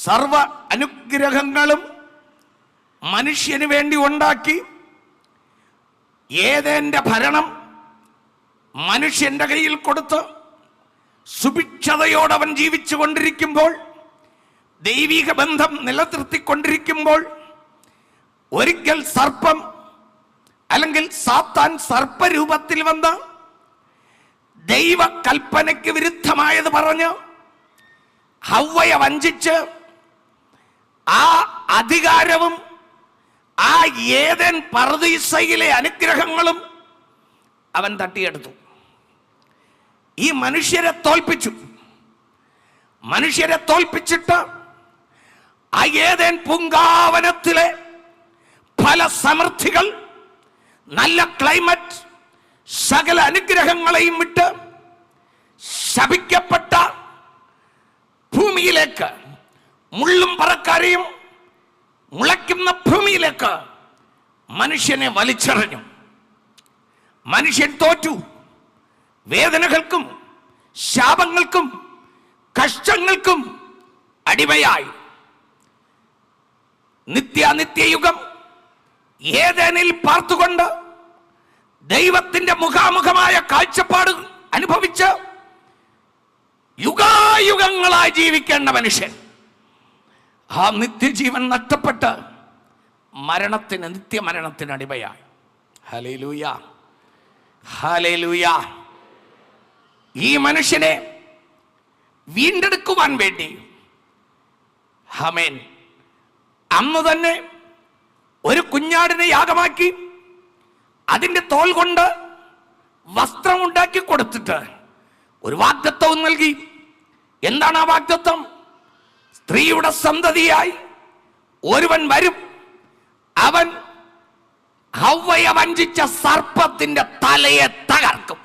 സർവ അനുഗ്രഹങ്ങളും മനുഷ്യന് വേണ്ടി ഉണ്ടാക്കി ഏദേന്റെ ഭരണം മനുഷ്യന്റെ കയ്യിൽ കൊടുത്ത് സുഭിക്ഷതയോടവൻ ജീവിച്ചു കൊണ്ടിരിക്കുമ്പോൾ, ദൈവിക ബന്ധം നിലനിർത്തിക്കൊണ്ടിരിക്കുമ്പോൾ, ഒരിക്കൽ സർപ്പം അല്ലെങ്കിൽ സാത്താൻ സർപ്പരൂപത്തിൽ വന്ന് ദൈവ കൽപ്പനയ്ക്ക് വിരുദ്ധമായത് പറഞ്ഞ് ഹവ്വയെ വഞ്ചിച്ച് ആ അധികാരവും ആ ഏദൻ പർദീസയിലെ അനുഗ്രഹങ്ങളും അവൻ തട്ടിയെടുത്തു. ഈ മനുഷ്യരെ തോൽപ്പിച്ചു. മനുഷ്യരെ തോൽപ്പിച്ചിട്ട് ആ ഏദൻ പൂങ്കാവനത്തിലെ ഫല സമൃദ്ധികൾ, നല്ല ക്ലൈമറ്റ്, സകല അനുഗ്രഹങ്ങളെയും വിട്ട് ശപിക്കപ്പെട്ട ഭൂമിയിലേക്ക്, മുള്ളും പറക്കാരെയും മുളയ്ക്കുന്ന ഭൂമിയിലേക്ക് മനുഷ്യനെ വലിച്ചെറിഞ്ഞു. മനുഷ്യൻ തോറ്റു. വേദനകൾക്കും ശാപങ്ങൾക്കും കഷ്ടങ്ങൾക്കും അടിമയായി. നിത്യാനിത്യയുഗം ഏദേനിൽ പാർത്തുകൊണ്ട് ദൈവത്തിന്റെ മുഖാമുഖമായ കാഴ്ചപ്പാട് അനുഭവിച്ച് യുഗായുഗങ്ങളായി ജീവിക്കേണ്ട മനുഷ്യൻ ആ നിത്യജീവൻ നഷ്ടപ്പെട്ട് നിത്യമരണത്തിന് അടിമയായി. Hallelujah, hallelujah. ഈ മനുഷ്യനെ വീണ്ടെടുക്കുവാൻ വേണ്ടി ആമേൻ അന്ന് തന്നെ ഒരു കുഞ്ഞാടിനെ യാഗമാക്കി അതിന്റെ തോൽ കൊണ്ട് വസ്ത്രം ഉണ്ടാക്കി കൊടുത്തിട്ട് ഒരു വാഗ്ദത്തവും നൽകി. എന്താണ് ആ വാഗ്ദത്തം? സ്ത്രീയുടെ സന്തതിയായി ഒരുവൻ വരും, അവൻ ഹവ്വയെ വഞ്ചിച്ച സർപ്പത്തിന്റെ തലയെ തകർക്കും.